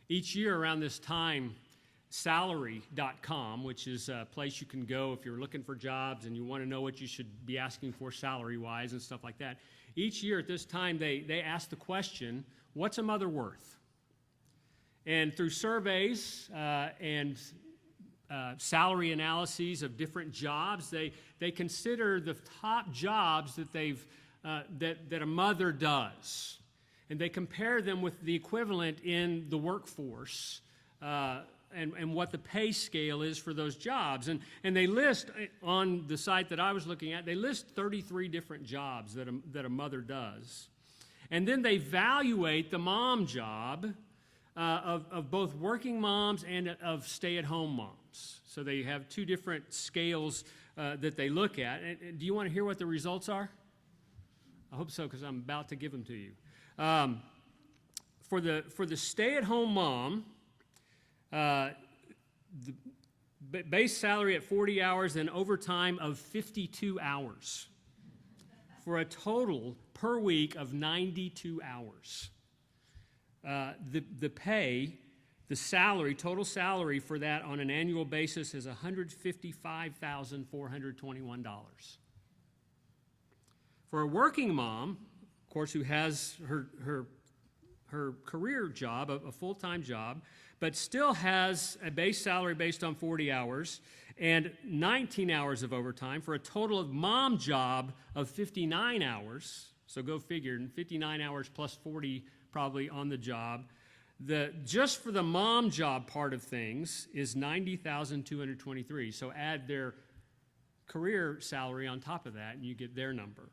Each year around this time, salary.com, which is a place you can go if you're looking for jobs and you want to know what you should be asking for salary-wise and stuff like that. Each year at this time, they ask the question, what's a mother worth? And through surveys and salary analyses of different jobs, they consider the top jobs that that a mother does. And they compare them with the equivalent in the workforce and what the pay scale is for those jobs. And they list, on the site that I was looking at, they list 33 different jobs that a mother does. And then they evaluate the mom job of both working moms and of stay-at-home moms. So they have two different scales that they look at. And do you want to hear what the results are? I hope so, because I'm about to give them to you. For the stay-at-home mom, the base salary at 40 hours and overtime of 52 hours for a total per week of 92 hours. The pay, the salary, total salary for that on an annual basis is $155,421. For a working mom, of course, who has her career job, a full-time job, but still has a base salary based on 40 hours and 19 hours of overtime for a total of mom job of 59 hours. So go figure, 59 hours plus 40 probably on the job. Just for the mom job part of things is $90,223. So add their career salary on top of that, and you get their number.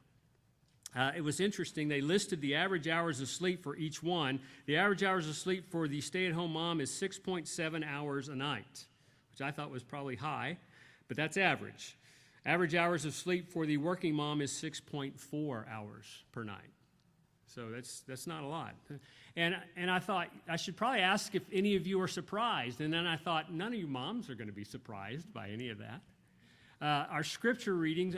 It was interesting. They listed the average hours of sleep for each one. The average hours of sleep for the stay-at-home mom is 6.7 hours a night, which I thought was probably high, but that's average. Average hours of sleep for the working mom is 6.4 hours per night. So that's not a lot. And I thought I should probably ask if any of you are surprised. And then I thought none of you moms are going to be surprised by any of that. Our scripture readings,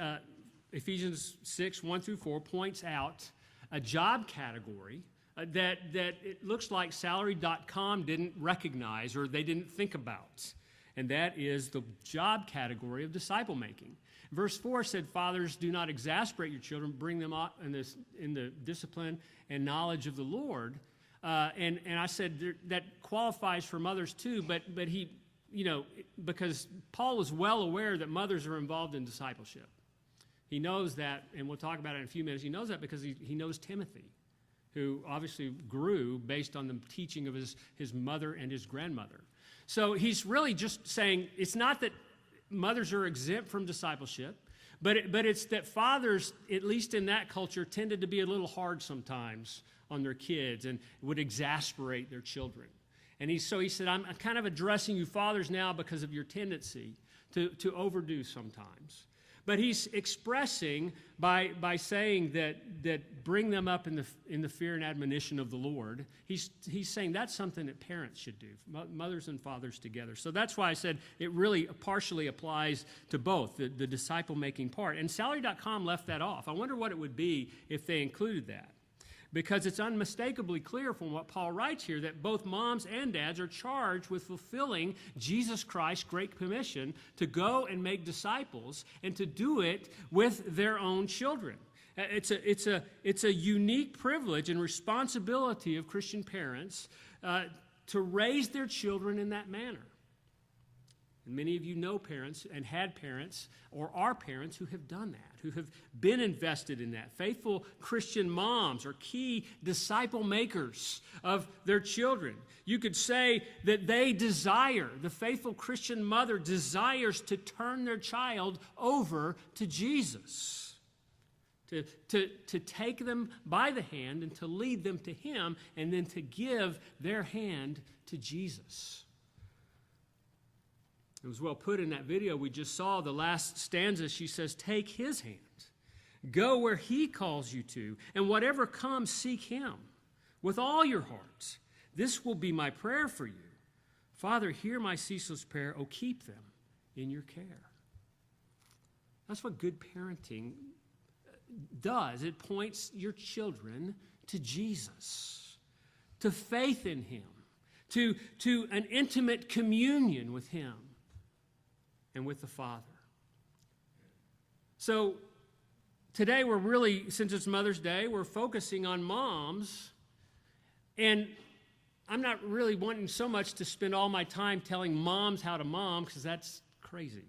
Ephesians 6, 1 through 4, points out a job category that it looks like salary.com didn't recognize or they didn't think about. And that is the job category of disciple making. Verse 4 said, "Fathers, do not exasperate your children, bring them up in the discipline and knowledge of the Lord." And I said that qualifies for mothers too, but he, because Paul was well aware that mothers are involved in discipleship. He knows that, and we'll talk about it in a few minutes. He knows that because he knows Timothy, who obviously grew based on the teaching of his mother and his grandmother. So he's really just saying it's not that mothers are exempt from discipleship, but it's that fathers, at least in that culture, tended to be a little hard sometimes on their kids and would exasperate their children. And he said, I'm kind of addressing you fathers now because of your tendency to overdo sometimes. But he's expressing by saying that bring them up in the fear and admonition of the Lord. He's saying that's something that parents should do, mothers and fathers together. So that's why I said it really partially applies to both, the disciple-making part. And salary.com left that off. I wonder what it would be if they included that. Because it's unmistakably clear from what Paul writes here that both moms and dads are charged with fulfilling Jesus Christ's great commission to go and make disciples and to do it with their own children. It's a unique privilege and responsibility of Christian parents to raise their children in that manner. And many of you know parents and had parents or are parents who have done that, who have been invested in that. Faithful Christian moms are key disciple makers of their children. You could say that the faithful Christian mother desires to turn their child over to Jesus, to take them by the hand and to lead them to Him, and then to give their hand to Jesus. It was well put in that video we just saw. The last stanza, she says, "Take His hand. Go where He calls you to, and whatever comes, seek Him with all your heart. This will be my prayer for you. Father, hear my ceaseless prayer. Oh, keep them in your care." That's what good parenting does. It points your children to Jesus, to faith in him, to an intimate communion with him and with the Father. So today we're really, since it's Mother's Day, we're focusing on moms. And I'm not really wanting so much to spend all my time telling moms how to mom, because that's crazy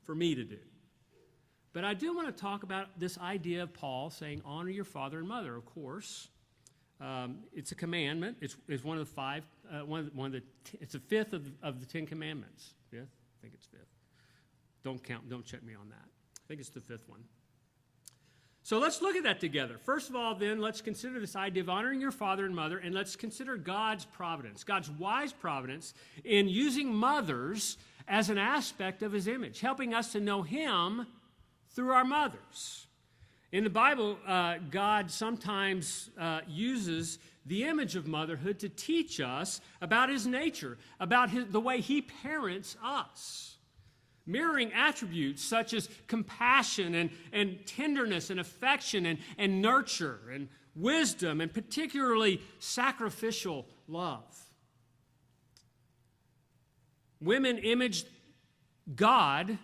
for me to do. But I do want to talk about this idea of Paul saying, honor your father and mother, of course. It's a commandment. It's one of the five. It's the fifth of the 10 Commandments. Fifth? I think it's fifth. Don't count. Don't check me on that. I think it's the fifth one. So let's look at that together. First of all, then, let's consider this idea of honoring your father and mother, and let's consider God's providence, God's wise providence in using mothers as an aspect of his image, helping us to know him through our mothers. In the Bible, God sometimes uses the image of motherhood to teach us about his nature, about the way he parents us. Mirroring attributes such as compassion and tenderness and affection and nurture and wisdom and particularly sacrificial love. Women imaged God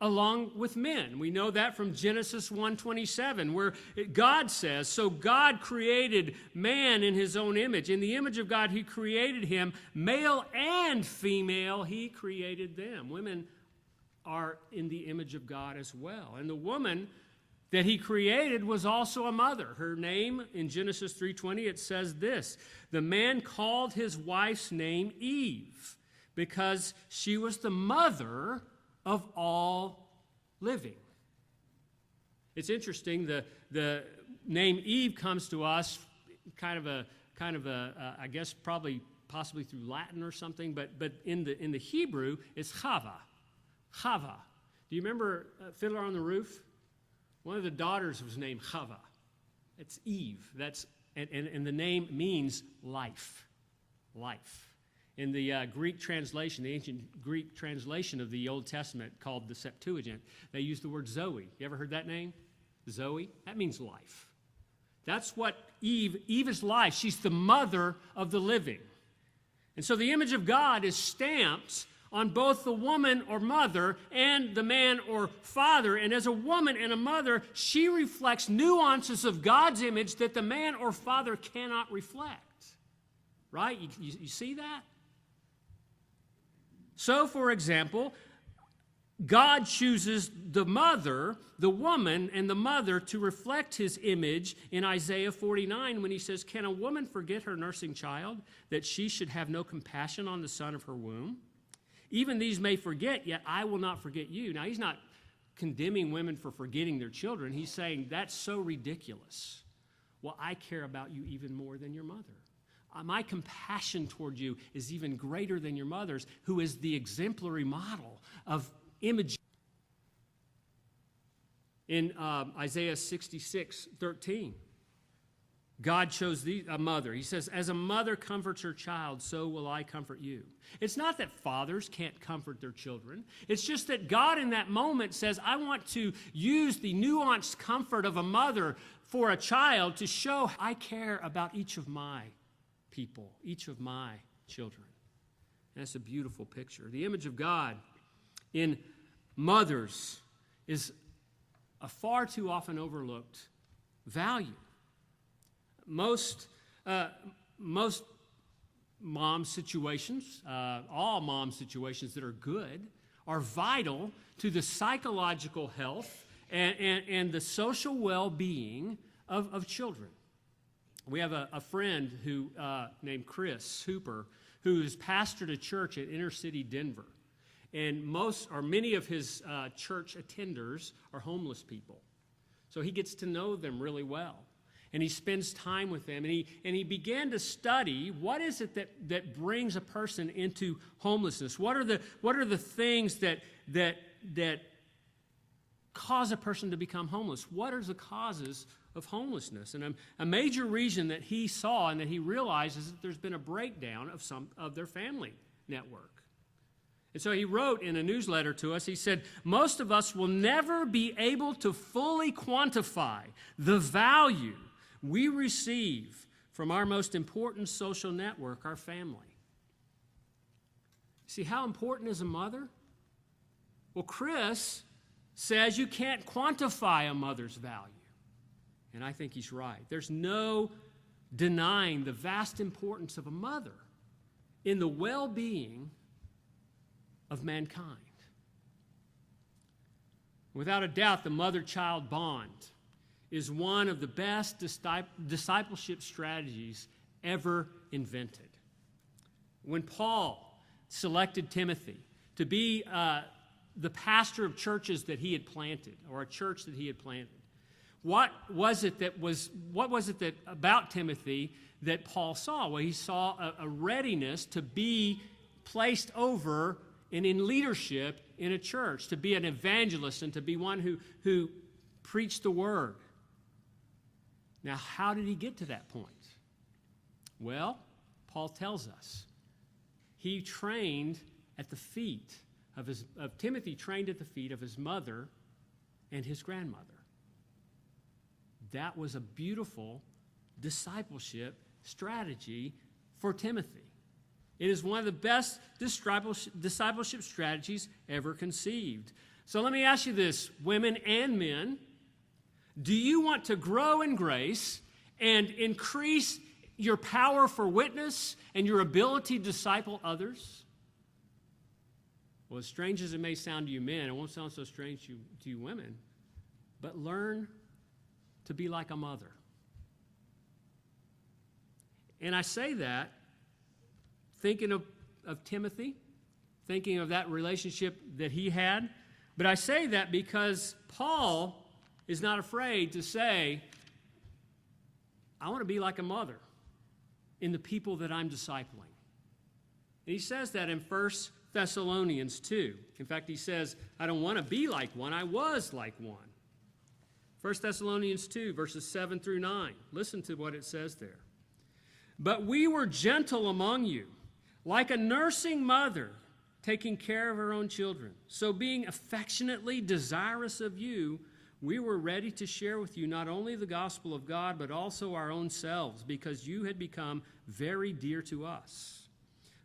along with men. We know that from Genesis 1:27, where God says, so God created man in his own image. In the image of God, he created him. Male and female, he created them. Women are in the image of God as well. And the woman that he created was also a mother. Her name, in Genesis 3:20, it says this, the man called his wife's name Eve, because she was the mother of all living. It's interesting, the name Eve comes to us kind of a I guess possibly through Latin or something, but in the Hebrew it's Chava. Chava. Do you remember Fiddler on the Roof? One of the daughters was named Chava. It's Eve. And the name means life. Life. In the Greek translation, the ancient Greek translation of the Old Testament called the Septuagint, they use the word Zoe. You ever heard that name? Zoe? That means life. That's what Eve is life. She's the mother of the living. And so the image of God is stamped on both the woman or mother and the man or father. And as a woman and a mother, she reflects nuances of God's image that the man or father cannot reflect. Right? You see that? So, for example, God chooses the mother, the woman, and the mother to reflect his image in Isaiah 49 when he says, can a woman forget her nursing child, that she should have no compassion on the son of her womb? Even these may forget, yet I will not forget you. Now, he's not condemning women for forgetting their children. He's saying, that's so ridiculous. Well, I care about you even more than your mother. My compassion toward you is even greater than your mother's, who is the exemplary model of image. In Isaiah 66:13, God chose a mother. He says, as a mother comforts her child, so will I comfort you. It's not that fathers can't comfort their children. It's just that God in that moment says, I want to use the nuanced comfort of a mother for a child to show I care about each of my people, each of my children. And that's a beautiful picture. The image of God in mothers is a far too often overlooked value. Most mom situations, all mom situations that are good, are vital to the psychological health and the social well-being of children. We have a friend who named Chris Hooper, who is pastored a church in inner city Denver. And many of his church attenders are homeless people. So he gets to know them really well. And he spends time with them. And he began to study what is it that brings a person into homelessness? What are the things that cause a person to become homeless? What are the causes of homelessness? And a major reason that he saw and that he realized is that there's been a breakdown of some of their family network. And so he wrote in a newsletter to us, he said, most of us will never be able to fully quantify the value we receive from our most important social network, our family. See, how important is a mother? Well, Chris says you can't quantify a mother's value. And I think he's right. There's no denying the vast importance of a mother in the well-being of mankind. Without a doubt, the mother-child bond is one of the best discipleship strategies ever invented. When Paul selected Timothy to be the pastor of churches that he had planted, or a church that he had planted, what was it that about Timothy that Paul saw? Well, he saw a readiness to be placed over and in leadership in a church, to be an evangelist and to be one who preached the word. Now, how did he get to that point? Well, Paul tells us he trained at the feet of Timothy trained at the feet of his mother and his grandmother. That was a beautiful discipleship strategy for Timothy. It is one of the best discipleship strategies ever conceived. So let me ask you this, women and men. Do you want to grow in grace and increase your power for witness and your ability to disciple others? Well, as strange as it may sound to you men, it won't sound so strange to you women, but learn to be like a mother. And I say that thinking of Timothy, thinking of that relationship that he had, but I say that because Paul is not afraid to say, I want to be like a mother in the people that I'm discipling. And he says that in 1 Thessalonians 2. In fact, he says, I don't want to be like one, I was like one. 1 Thessalonians 2, verses 7 through 9. Listen to what it says there. But we were gentle among you, like a nursing mother taking care of her own children. So being affectionately desirous of you, we were ready to share with you not only the gospel of God, but also our own selves, because you had become very dear to us.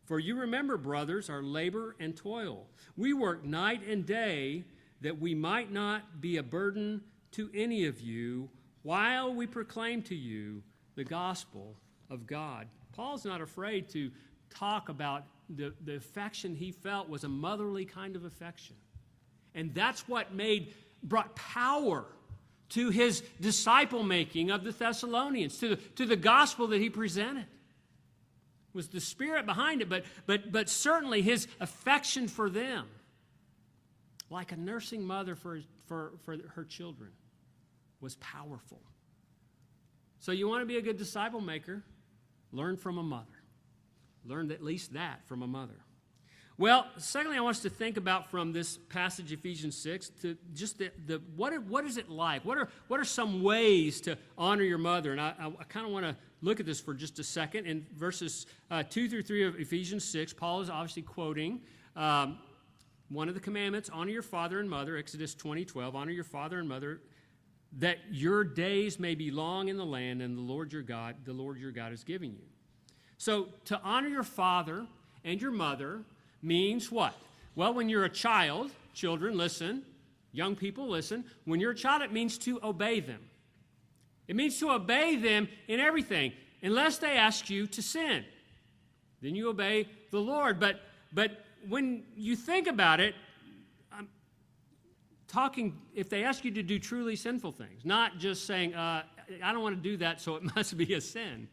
For you remember, brothers, our labor and toil. We worked night and day that we might not be a burden to any of you while we proclaim to you the gospel of God. Paul's not afraid to talk about the affection he felt was a motherly kind of affection. And that's what brought power to his disciple making of the Thessalonians, to the gospel that he presented. It was the Spirit behind it, but certainly his affection for them, like a nursing mother for her children, was powerful. So you want to be a good disciple maker? Learn from a mother. Learn at least that from a mother. Well, secondly, I want us to think about from this passage, Ephesians 6, to just what is it like? What are some ways to honor your mother? And I kind of want to look at this for just a second. In verses 2 through 3 of Ephesians 6, Paul is obviously quoting one of the commandments, honor your father and mother, Exodus 20:12, honor your father and mother, that your days may be long in the land and the Lord your God is giving you. So to honor your father and your mother means what? Well, when you're a child, children, listen, young people, listen, when you're a child, it means to obey them. It means to obey them in everything, unless they ask you to sin. Then you obey the Lord. But when you think about it, I'm talking, if they ask you to do truly sinful things, not just saying, I don't want to do that, so it must be a sin.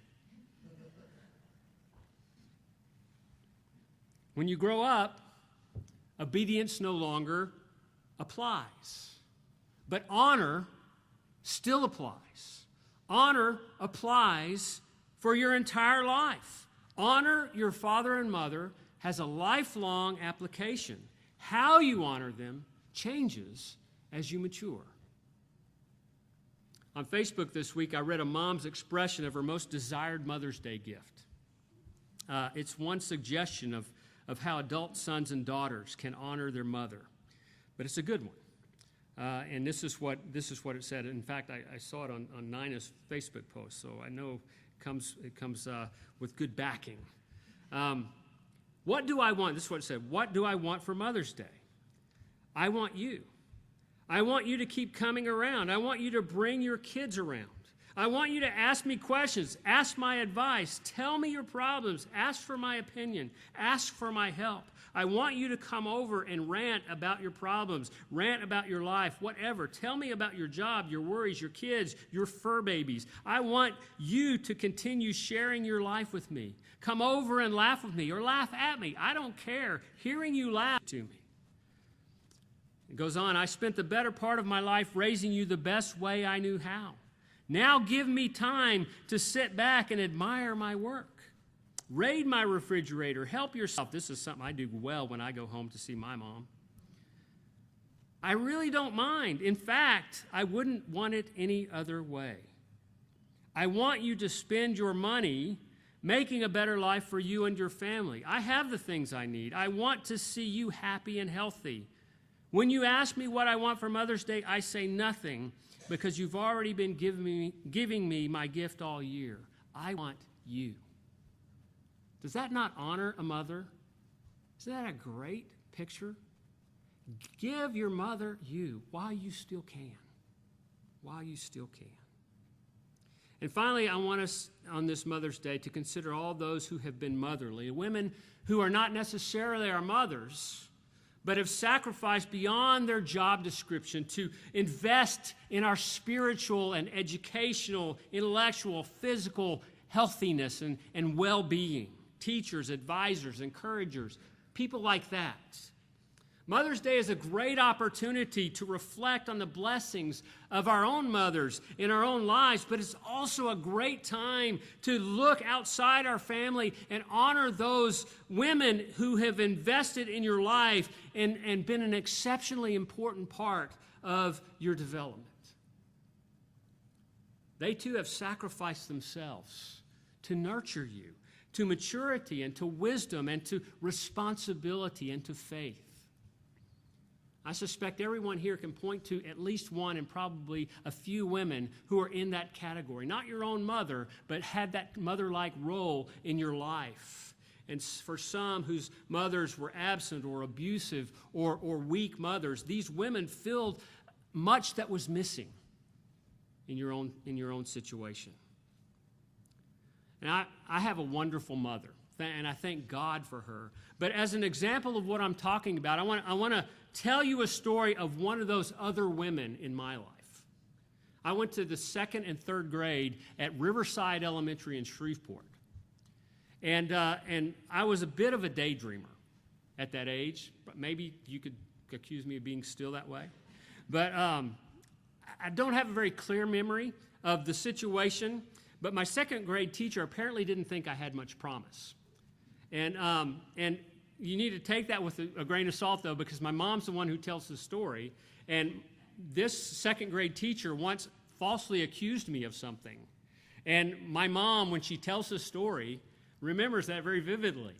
When you grow up, obedience no longer applies. But honor still applies. Honor applies for your entire life. Honor your father and mother has a lifelong application. How you honor them changes as you mature. On Facebook this week, I read a mom's expression of her most desired Mother's Day gift. It's one suggestion of how adult sons and daughters can honor their mother. But it's a good one. And this is what it said. In fact, I saw it on Nina's Facebook post, so I know it comes with good backing. What do I want? This is what it said. What do I want for Mother's Day? I want you. I want you to keep coming around. I want you to bring your kids around. I want you to ask me questions, ask my advice, tell me your problems, ask for my opinion, ask for my help. I want you to come over and rant about your problems, rant about your life, whatever. Tell me about your job, your worries, your kids, your fur babies. I want you to continue sharing your life with me. Come over and laugh with me or laugh at me. I don't care. Hearing you laugh to me. It goes on, I spent the better part of my life raising you the best way I knew how. Now give me time to sit back and admire my work. Raid my refrigerator. Help yourself. This is something I do well when I go home to see my mom. I really don't mind. In fact, I wouldn't want it any other way. I want you to spend your money making a better life for you and your family. I have the things I need. I want to see you happy and healthy. When you ask me what I want for Mother's Day, I say nothing, because you've already been giving me my gift all year. I want you. Does that not honor a mother? Isn't that a great picture? Give your mother you while you still can. While you still can. And finally, I want us on this Mother's Day to consider all those who have been motherly, women who are not necessarily our mothers, but have sacrificed beyond their job description to invest in our spiritual and educational, intellectual, physical healthiness and well-being. Teachers, advisors, encouragers, people like that. Mother's Day is a great opportunity to reflect on the blessings of our own mothers in our own lives, but it's also a great time to look outside our family and honor those women who have invested in your life and been an exceptionally important part of your development. They too have sacrificed themselves to nurture you to maturity and to wisdom and to responsibility and to faith. I suspect everyone here can point to at least one and probably a few women who are in that category. Not your own mother, but had that mother-like role in your life. And for some whose mothers were absent or abusive or weak mothers, these women filled much that was missing in your own situation. And I have a wonderful mother, and I thank God for her. But as an example of what I'm talking about, I want to tell you a story of one of those other women in my life. I went to the second and third grade at Riverside Elementary in Shreveport. And I was a bit of a daydreamer at that age. But maybe you could accuse me of being still that way. But I don't have a very clear memory of the situation. But my second grade teacher apparently didn't think I had much promise. And you need to take that with a grain of salt, though, because my mom's the one who tells the story. And this second grade teacher once falsely accused me of something. And my mom, when she tells the story, remembers that very vividly.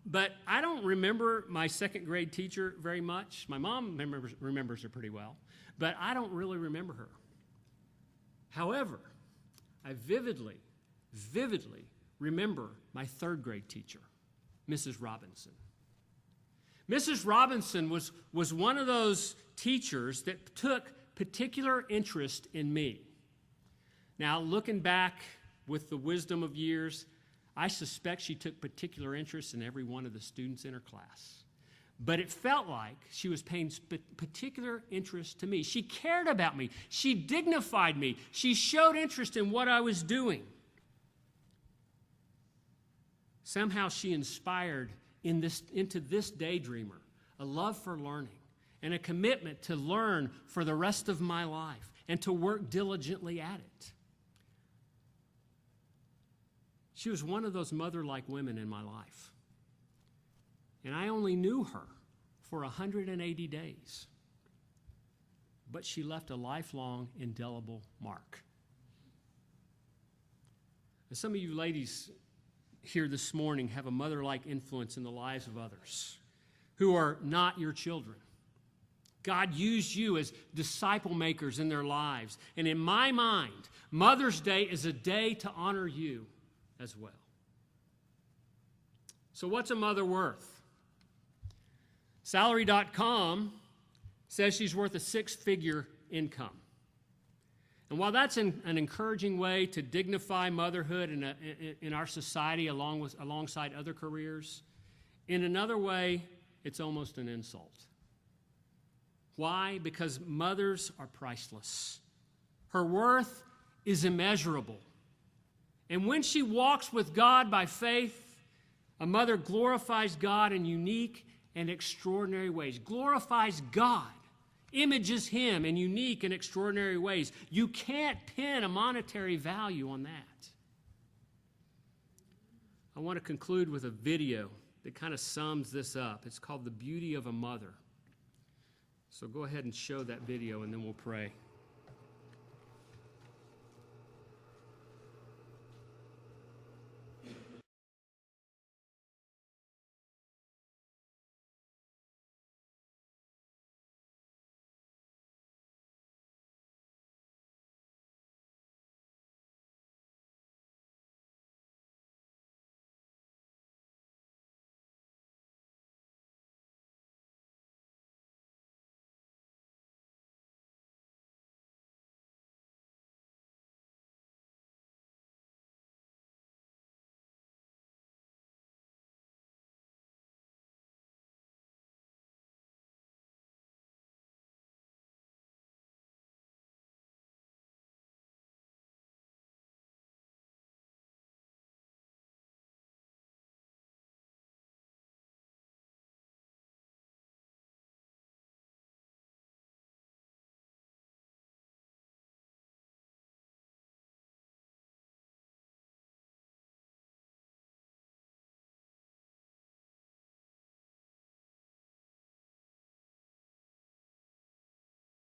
But I don't remember my second grade teacher very much. My mom remembers her pretty well, but I don't really remember her. However, I vividly remember my third grade teacher, Mrs. Robinson. Mrs. Robinson was one of those teachers that took particular interest in me. Now, looking back with the wisdom of years, I suspect she took particular interest in every one of the students in her class. But it felt like she was paying particular interest to me. She cared about me. She dignified me. She showed interest in what I was doing. Somehow she inspired into this daydreamer a love for learning and a commitment to learn for the rest of my life and to work diligently at it. She was one of those mother-like women in my life. And I only knew her for 180 days. But she left a lifelong, indelible mark. And some of you ladies here this morning have a mother-like influence in the lives of others who are not your children. God used you as disciple makers in their lives. And in my mind, Mother's Day is a day to honor you as well. So what's a mother worth? Salary.com says she's worth a six-figure income. And while that's an encouraging way to dignify motherhood in our society alongside other careers, in another way, it's almost an insult. Why? Because mothers are priceless. Her worth is immeasurable. And when she walks with God by faith, a mother glorifies God in unique and extraordinary ways. Glorifies God, images Him in unique and extraordinary ways. You can't pin a monetary value on that. I want to conclude with a video that kind of sums this up. It's called The Beauty of a Mother. So go ahead and show that video, and then we'll pray.